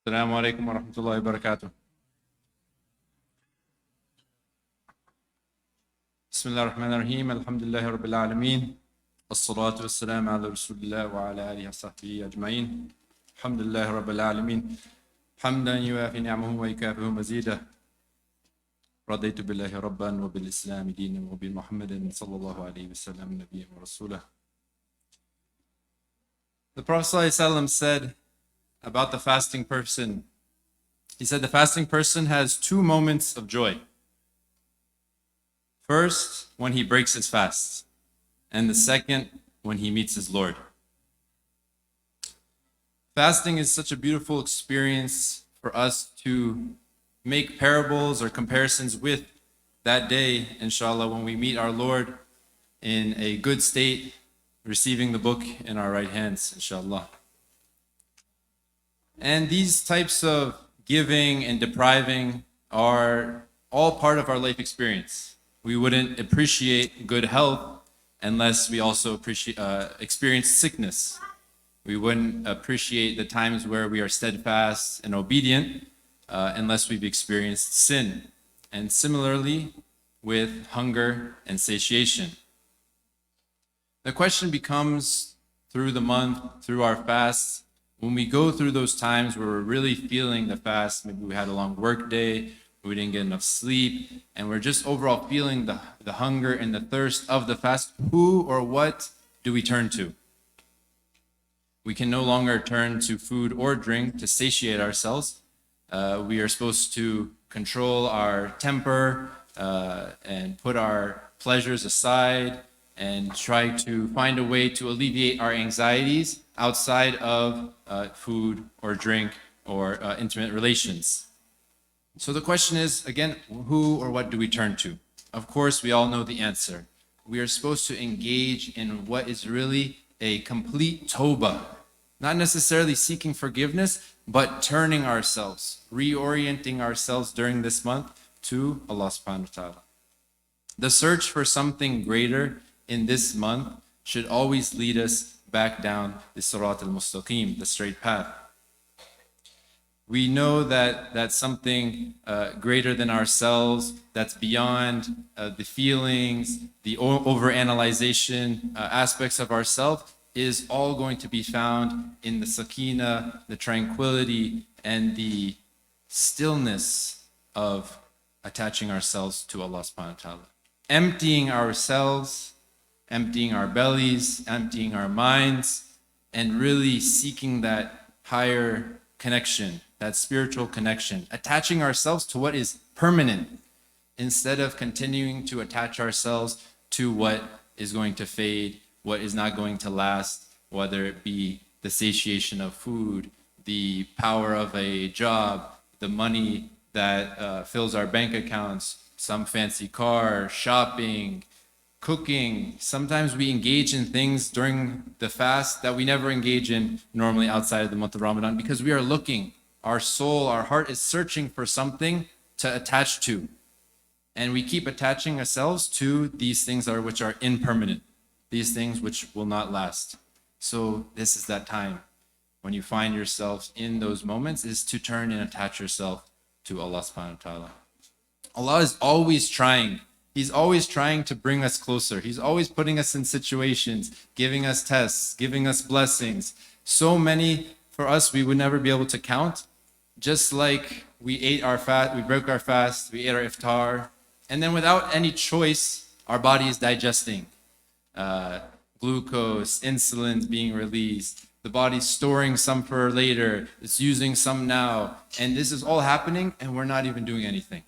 السلام عليكم ورحمة الله وبركاته. بسم الله الرحمن الرحيم. الحمد لله رب العالمين. الصلاة والسلام على رسول الله وعلى آله وصحبه أجمعين. الحمد لله رب العالمين. حمدا يوافي نعمه ويكافئ مزيده. رضيت بالله ربا وبالإسلام دينا وبمحمد صلى الله عليه وسلم نبيا ورسوله. The Prophet ﷺ said about the fasting person, he said the fasting person has two moments of joy. First, when he breaks his fast, and the second, when he meets his Lord. Fasting is such a beautiful experience for us to make parables or comparisons with that day, inshallah, when we meet our Lord in a good state, receiving the book in our right hands, inshallah. And these types of giving and depriving are all part of our life experience. We wouldn't appreciate good health unless we also experience sickness. We wouldn't appreciate the times where we are steadfast and obedient unless we've experienced sin. And similarly with hunger and satiation. The question becomes, through the month, through our fasts, when we go through those times where we're really feeling the fast, maybe we had a long work day, we didn't get enough sleep, and we're just overall feeling the hunger and the thirst of the fast, who or what do we turn to? We can no longer turn to food or drink to satiate ourselves. We are supposed to control our temper and put our pleasures aside and try to find a way to alleviate our anxieties outside of food or drink or intimate relations. So the question is, again, who or what do we turn to? Of course, we all know the answer. We are supposed to engage in what is really a complete tawbah. Not necessarily seeking forgiveness, but turning ourselves, reorienting ourselves during this month to Allah subhanahu wa ta'ala. The search for something greater in this month should always lead us back down the Sirat al-Mustaqim, the straight path. We know that that's something greater than ourselves, that's beyond the feelings, the overanalyzation aspects of ourselves, is all going to be found in the sakina, the tranquility, and the stillness of attaching ourselves to Allah subhanahu wa ta'ala. Emptying ourselves, emptying our bellies, emptying our minds, and really seeking that higher connection, that spiritual connection, attaching ourselves to what is permanent instead of continuing to attach ourselves to what is going to fade, what is not going to last, whether it be the satiation of food, the power of a job, the money that fills our bank accounts, some fancy car, shopping, cooking. Sometimes we engage in things during the fast that we never engage in normally outside of the month of Ramadan because we are looking, our soul, our heart is searching for something to attach to. And we keep attaching ourselves to these things which are impermanent, these things which will not last. So this is that time when you find yourselves in those moments, is to turn and attach yourself to Allah subhanahu wa ta'ala. Allah is always trying. He's always trying to bring us closer. He's always putting us in situations, giving us tests, giving us blessings. So many for us we would never be able to count. Just like we ate our fast, we broke our fast, we ate our iftar, and then without any choice, our body is digesting. Glucose, insulin being released. The body's storing some for later. It's using some now. And this is all happening and we're not even doing anything.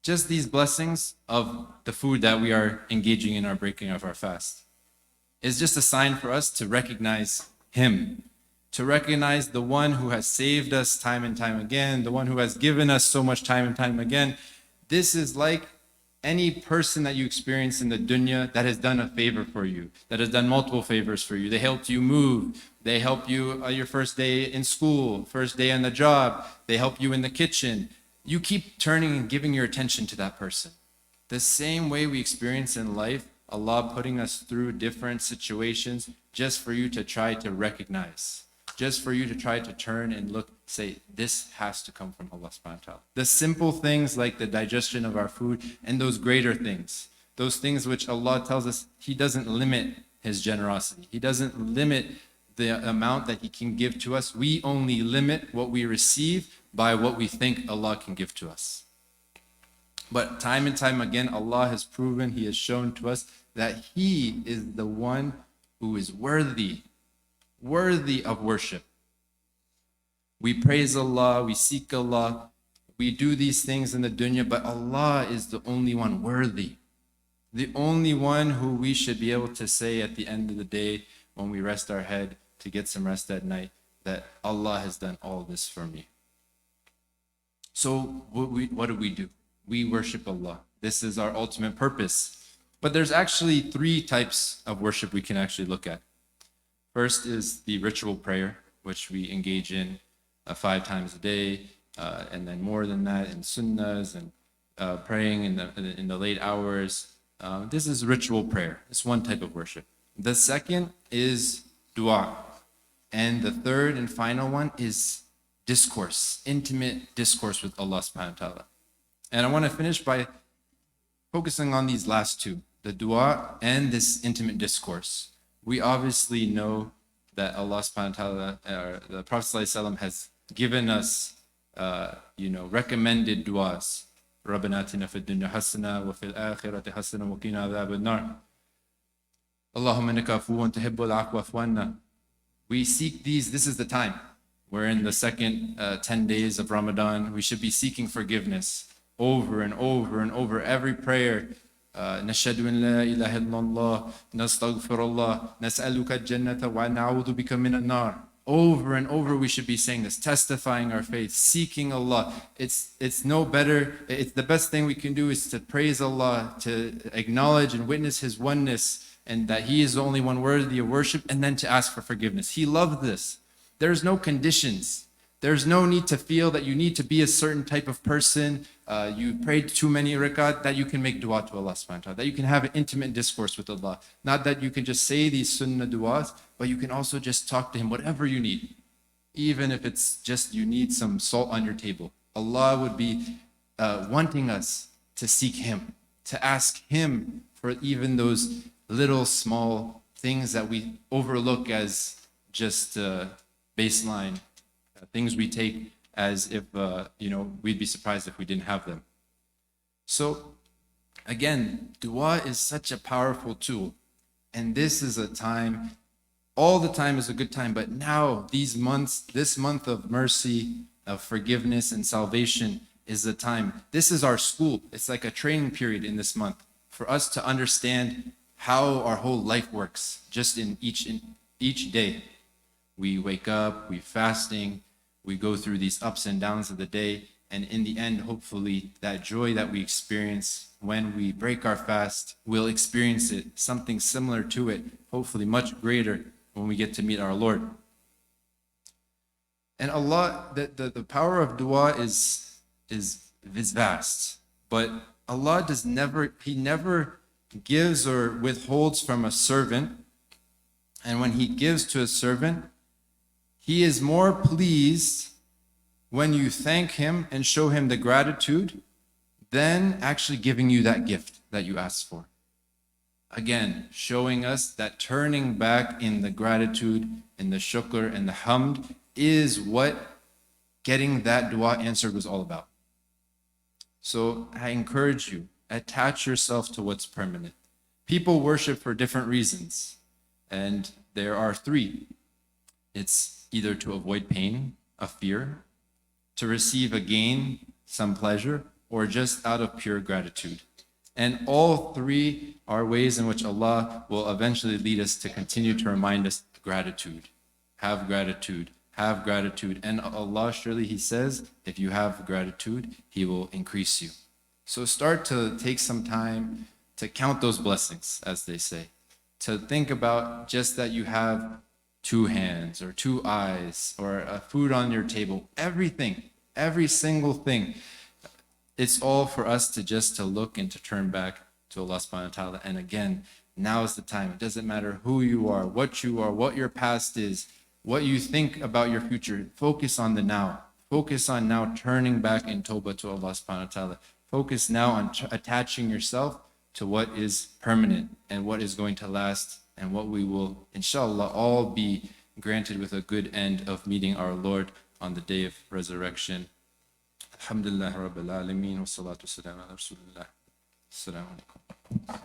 Just these blessings of the food that we are engaging in our breaking of our fast is just a sign for us to recognize Him, to recognize the one who has saved us time and time again, the one who has given us so much time and time again. This is like any person that you experience in the dunya that has done a favor for you, that has done multiple favors for you. They helped you move. They help you your first day in school, first day on the job. They help you in the kitchen. You keep turning and giving your attention to that person. The same way we experience in life, Allah putting us through different situations just for you to try to recognize. just for you to try to turn and look, say, this has to come from Allah subhanahu wa ta'ala. The simple things like the digestion of our food and those greater things, those things which Allah tells us He doesn't limit His generosity. He doesn't limit the amount that He can give to us. We only limit what we receive by what we think Allah can give to us. But time and time again, Allah has proven, He has shown to us that He is the one who is worthy of worship. We praise Allah, we seek Allah, we do these things in the dunya, but Allah is the only one worthy. The only one who we should be able to say at the end of the day, when we rest our head to get some rest at night, that Allah has done all this for me. So what do? We worship Allah. This is our ultimate purpose. But there's actually 3 types of worship we can actually look at. First is the ritual prayer, which we engage in 5 times a day, and then more than that in sunnahs and praying in the late hours. This is ritual prayer. It's one type of worship. The second is dua. And the third and final one is discourse, intimate discourse with Allah subhanahu wa ta'ala. And I want to finish by focusing on these last 2, the dua and this intimate discourse. We obviously know that Allah subhanahu wa ta'ala, the Prophet ﷺ has given us, recommended duas. رَبَّنَا آتِنَا فِي الدُّنْيَا حَسَنَةً وَفِي الْآخِرَةِ حَسَنَةً وَقِنَا عَذَابَ النَّارِ اللَّهُمَّ إِنَّكَ عَفُوٌّ تُحِبُّ الْعَفْوَ فَاعْفُ عَنَّا. We seek these. This is the time. We're in the second 10 days of Ramadan. We should be seeking forgiveness over and over and over. Every prayer, نشهد أن لا إله إلا الله نستغفر الله نسألك الجنة ونعوذ بك من النار. Over and over we should be saying this, testifying our faith, seeking Allah. It's no better. It's the best thing we can do is to praise Allah, to acknowledge and witness His oneness, and that He is the only one worthy of worship, and then to ask for forgiveness. He loved this. There's no conditions. There's no need to feel that you need to be a certain type of person. You prayed too many rakat, that you can make dua to Allah subhanahu wa ta'ala, that you can have an intimate discourse with Allah. Not that you can just say these sunnah duas, but you can also just talk to Him whatever you need. Even if it's just you need some salt on your table. Allah would be wanting us to seek Him, to ask Him for even those little small things that we overlook as just baseline, things we take as if, we'd be surprised if we didn't have them. So again, dua is such a powerful tool. And this is a time, all the time is a good time, but now this month of mercy, of forgiveness and salvation is the time. This is our school. It's like a training period in this month for us to understand how our whole life works just in each day. We wake up, we're fasting, we go through these ups and downs of the day, and in the end, hopefully, that joy that we experience when we break our fast, we'll experience it, something similar to it, hopefully much greater when we get to meet our Lord. And Allah, the power of dua is vast, but Allah He never gives or withholds from a servant, and when He gives to a servant, He is more pleased when you thank Him and show Him the gratitude than actually giving you that gift that you asked for. Again, showing us that turning back in the gratitude, in the shukr, and the hamd is what getting that dua answered was all about. So I encourage you, attach yourself to what's permanent. People worship for different reasons, and there are 3. It's either to avoid pain, a fear, to receive a gain, some pleasure, or just out of pure gratitude. And all 3 are ways in which Allah will eventually lead us to continue to remind us gratitude. Have gratitude, have gratitude. And Allah, surely He says, if you have gratitude, He will increase you. So start to take some time to count those blessings, as they say. To think about just that you have 2 hands or 2 eyes or a food on your table. Everything, every single thing. It's all for us to look and to turn back to Allah subhanahu wa ta'ala. And again, now is the time. It doesn't matter who you are, what your past is. what you think about your future. Focus on the now. Focus on now turning back in tawbah to Allah subhanahu wa ta'ala. Focus now on attaching yourself to what is permanent and what is going to last and what we will, inshallah, all be granted with a good end of meeting our Lord on the day of resurrection. Alhamdulillah Rabbil Alameen wa salatu salam ala Rasulullah. Assalamu alaikum.